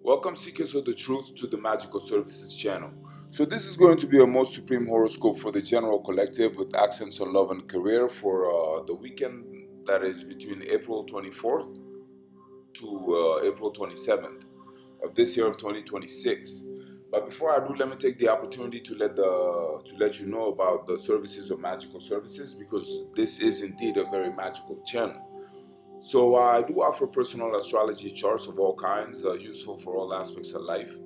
Welcome, seekers of the truth, to the Magical Services channel. So, this is going to be a most supreme horoscope for the general collective with accents on love and career for the weekend that is between April 24th to April 27th of this year of 2026. But before I do, let me take the opportunity to let you know about the services of Magical Services, because this is indeed a very magical channel. So I do offer personal astrology charts of all kinds, useful for all aspects of life.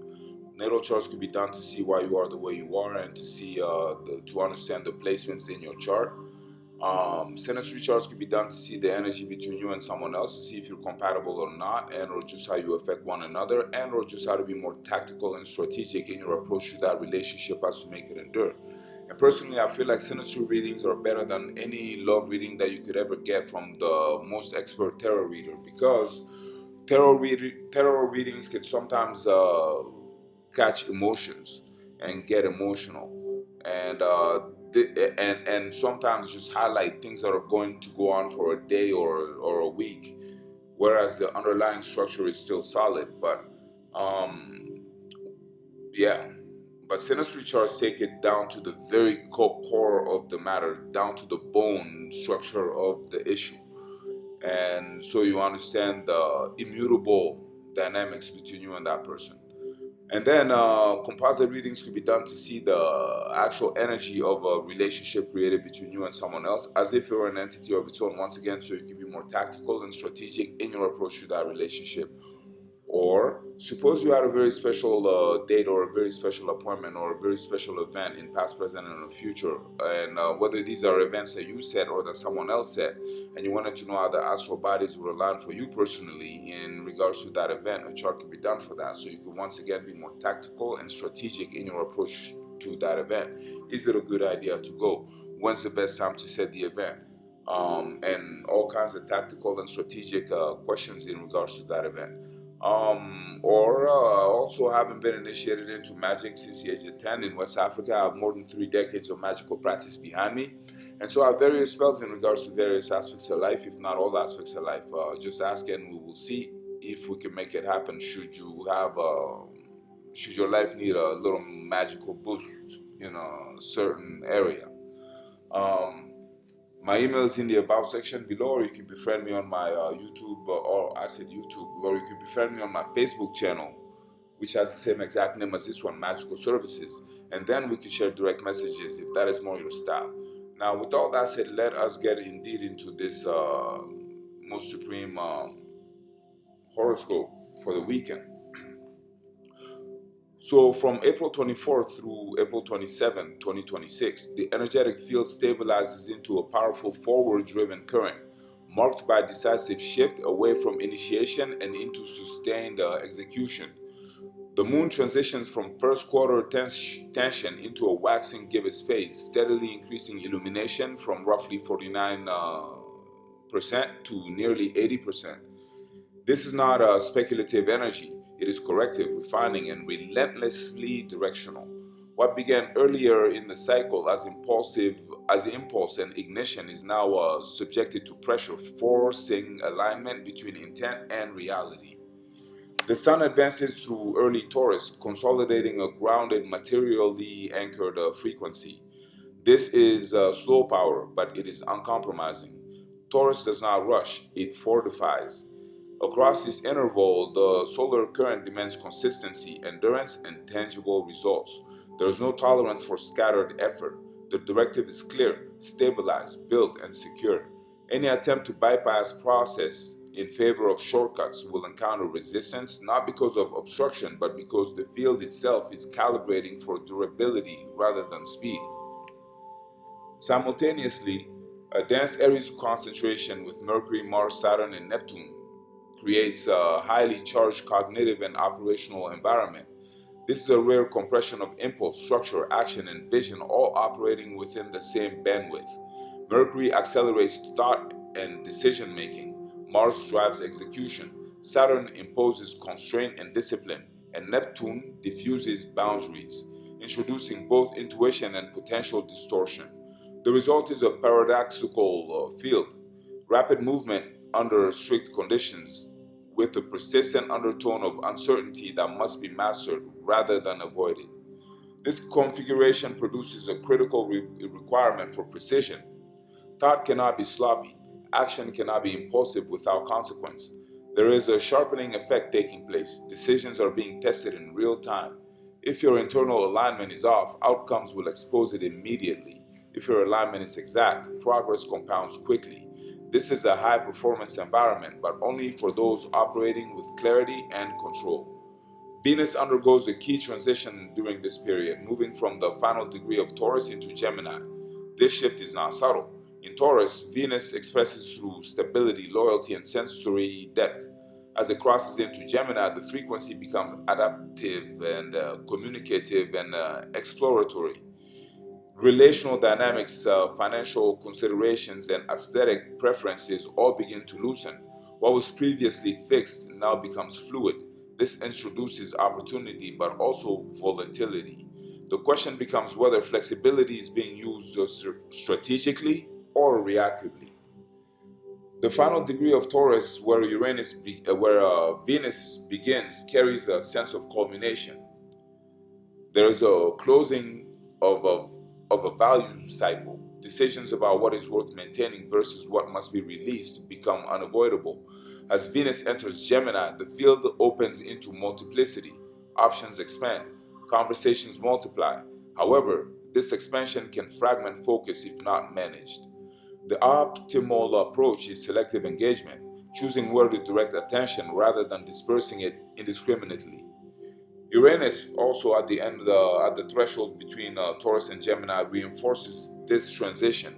Natal charts could be done to see why you are the way you are and to see to understand the placements in your chart. Synastry charts could be done to see the energy between you and someone else, to see if you're compatible or not, and or just how you affect one another, and or just how to be more tactical and strategic in your approach to that relationship as to make it endure. And personally, I feel like synastry readings are better than any love reading that you could ever get from the most expert tarot reader, because tarot readings can sometimes catch emotions and get emotional, and and sometimes just highlight things that are going to go on for a day or a week, whereas the underlying structure is still solid. But yeah, but synastry charts take it down to the very core of the matter, down to the bone structure of the issue, and so you understand the immutable dynamics between you and that person. And then composite readings could be done to see the actual energy of a relationship created between you and someone else, as if you're an entity of its own, once again, so you can be more tactical and strategic in your approach to that relationship. Or suppose you had a very special date or a very special appointment or a very special event in past, present, and in the future, and whether these are events that you set or that someone else set, and you wanted to know how the astral bodies would align for you personally in regards to that event, a chart can be done for that, so you can once again be more tactical and strategic in your approach to that event. Is it a good idea to go? When's the best time to set the event? And all kinds of tactical and strategic questions in regards to that event. Or also having been initiated into magic since the age of 10 in West Africa. I have more than 3 decades of magical practice behind me. And so I have various spells in regards to various aspects of life, if not all aspects of life. Just ask and we will see if we can make it happen. Should your life need a little magical boost in a certain area. Um, my email is in the about section below, or you can befriend me on my YouTube, or I said YouTube, or you can befriend me on my Facebook channel, which has the same exact name as this one, Magical Services. And then we can share direct messages if that is more your style. Now, with all that said, let us get indeed into this most supreme horoscope for the weekend. So from April 24th through April 27th, 2026, the energetic field stabilizes into a powerful forward-driven current, marked by a decisive shift away from initiation and into sustained execution. The moon transitions from first quarter tension into a waxing gibbous phase, steadily increasing illumination from roughly 49% to nearly 80%. This is not a speculative energy, it is corrective, refining, and relentlessly directional. What began earlier in the cycle as impulse and ignition is now subjected to pressure, forcing alignment between intent and reality. The sun advances through early Taurus, consolidating a grounded, materially anchored frequency. This is slow power, but it is uncompromising. Taurus does not rush, it fortifies. Across this interval, the solar current demands consistency, endurance, and tangible results. There is no tolerance for scattered effort. The directive is clear, stabilize, build, and secure. Any attempt to bypass process in favor of shortcuts will encounter resistance, not because of obstruction, but because the field itself is calibrating for durability rather than speed. Simultaneously, a dense Aries concentration with Mercury, Mars, Saturn, and Neptune creates a highly charged cognitive and operational environment. This is a rare compression of impulse, structure, action, and vision, all operating within the same bandwidth. Mercury accelerates thought and decision making. Mars drives execution. Saturn imposes constraint and discipline. And Neptune diffuses boundaries, introducing both intuition and potential distortion. The result is a paradoxical field: rapid movement under strict conditions, with a persistent undertone of uncertainty that must be mastered rather than avoided. This configuration produces a critical requirement for precision. Thought cannot be sloppy. Action cannot be impulsive without consequence. There is a sharpening effect taking place. Decisions are being tested in real time. If your internal alignment is off, outcomes will expose it immediately. If your alignment is exact, progress compounds quickly. This is a high performance environment, but only for those operating with clarity and control. Venus undergoes a key transition during this period, moving from the final degree of Taurus into Gemini. This shift is not subtle. In Taurus, Venus expresses through stability, loyalty, and sensory depth. As it crosses into Gemini, the frequency becomes adaptive and communicative and exploratory. Relational dynamics, financial considerations, and aesthetic preferences all begin to loosen. What was previously fixed now becomes fluid. This introduces opportunity but also volatility. The question becomes whether flexibility is being used strategically or reactively. The final degree of Taurus, where Venus begins, carries a sense of culmination. There is a closing of a value cycle. Decisions about what is worth maintaining versus what must be released become unavoidable. As Venus enters Gemini, the field opens into multiplicity. Options expand. Conversations multiply. However, this expansion can fragment focus if not managed. The optimal approach is selective engagement, choosing where to direct attention rather than dispersing it indiscriminately. Uranus, also at the threshold between Taurus and Gemini, reinforces this transition.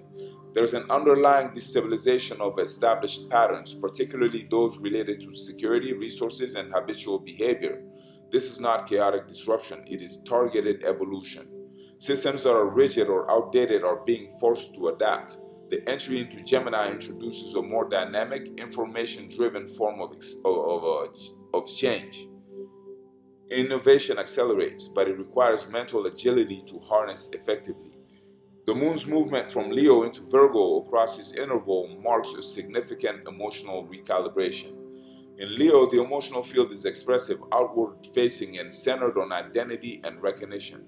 There's an underlying destabilization of established patterns, particularly those related to security, resources, and habitual behavior. This is not chaotic disruption, it is targeted evolution. Systems that are rigid or outdated are being forced to adapt. The entry into Gemini introduces a more dynamic, information-driven form of change. Innovation accelerates, but it requires mental agility to harness effectively. The moon's movement from Leo into Virgo across this interval marks a significant emotional recalibration. In Leo, the emotional field is expressive, outward facing, and centered on identity and recognition.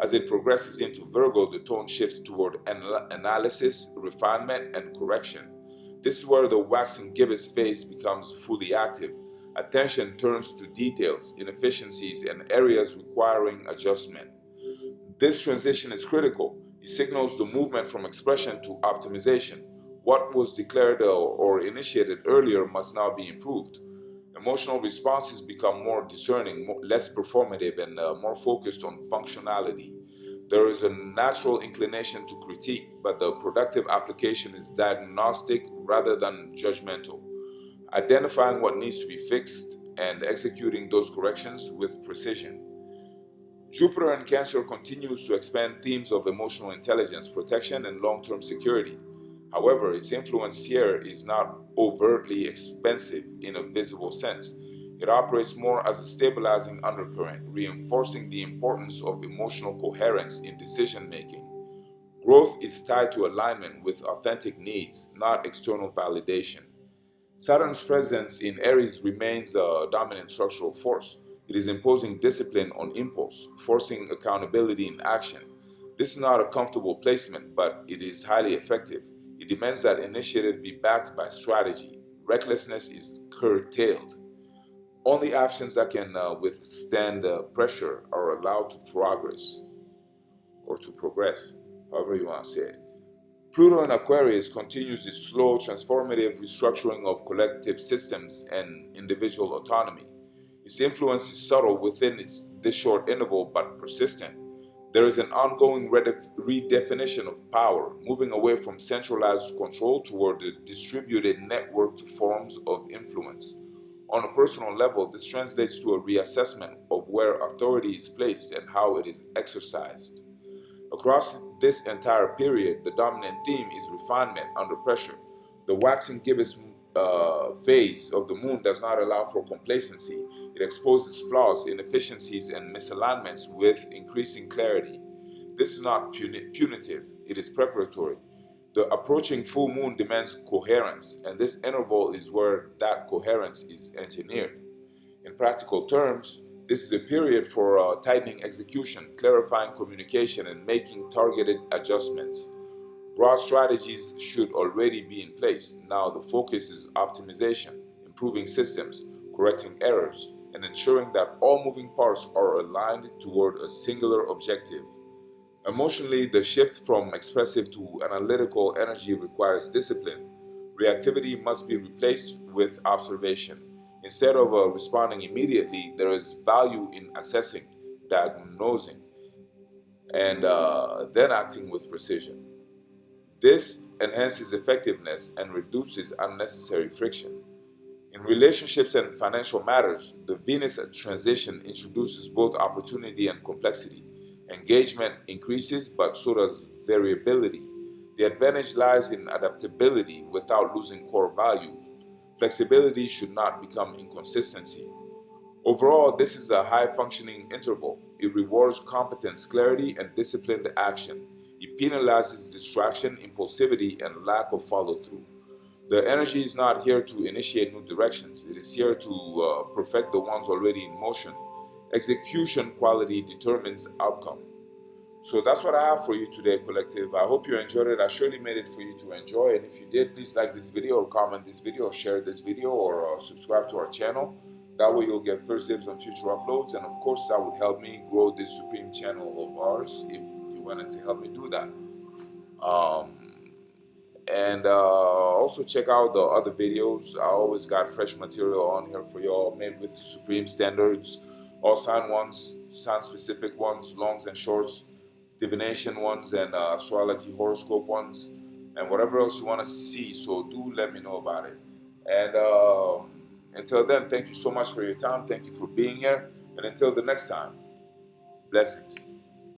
As it progresses into Virgo, the tone shifts toward analysis, refinement, and correction. This is where the waxing gibbous phase becomes fully active. Attention turns to details, inefficiencies, and areas requiring adjustment. This transition is critical. It signals the movement from expression to optimization. What was declared or initiated earlier must now be improved. Emotional responses become more discerning, less performative, and more focused on functionality. There is a natural inclination to critique, but the productive application is diagnostic rather than judgmental, identifying what needs to be fixed and executing those corrections with precision. Jupiter in Cancer continues to expand themes of emotional intelligence, protection, and long-term security. However, its influence here is not overtly expansive in a visible sense. It operates more as a stabilizing undercurrent, reinforcing the importance of emotional coherence in decision-making. Growth is tied to alignment with authentic needs, not external validation. Saturn's presence in Aries remains a dominant structural force. It is imposing discipline on impulse, forcing accountability in action. This is not a comfortable placement, but it is highly effective. It demands that initiative be backed by strategy. Recklessness is curtailed. Only actions that can withstand pressure are allowed to progress, however you want to say it. Pluto in Aquarius continues its slow, transformative restructuring of collective systems and individual autonomy. Its influence is subtle within this short interval but persistent. There is an ongoing redefinition of power, moving away from centralized control toward a distributed networked forms of influence. On a personal level, this translates to a reassessment of where authority is placed and how it is exercised. Across this entire period, the dominant theme is refinement under pressure. The waxing gibbous phase of the moon does not allow for complacency. It exposes flaws, inefficiencies, and misalignments with increasing clarity. This is not punitive, it is preparatory. The approaching full moon demands coherence, and this interval is where that coherence is engineered. In practical terms, this is a period for tightening execution, clarifying communication, and making targeted adjustments. Broad strategies should already be in place. Now the focus is optimization, improving systems, correcting errors, and ensuring that all moving parts are aligned toward a singular objective. Emotionally, the shift from expressive to analytical energy requires discipline. Reactivity must be replaced with observation. Instead of responding immediately, there is value in assessing, diagnosing, and then acting with precision. This enhances effectiveness and reduces unnecessary friction. In relationships and financial matters, the Venus transition introduces both opportunity and complexity. Engagement increases, but so does variability. The advantage lies in adaptability without losing core values. Flexibility should not become inconsistency. Overall, this is a high functioning interval. It rewards competence, clarity, and disciplined action. It penalizes distraction, impulsivity, and lack of follow through. The energy is not here to initiate new directions, it is here to perfect the ones already in motion. Execution quality determines outcome. So that's what I have for you today, collective. I hope you enjoyed it. I surely made it for you to enjoy. And if you did, please like this video or comment this video or share this video or subscribe to our channel. That way you'll get first dibs on future uploads. And of course, that would help me grow this supreme channel of ours if you wanted to help me do that. And also check out the other videos. I always got fresh material on here for y'all, made with supreme standards, all sign ones, sign specific ones, longs and shorts, divination ones, and astrology horoscope ones, and whatever else you want to see. So do let me know about it. And until then, thank you so much for your time. Thank you for being here. And until the next time, blessings.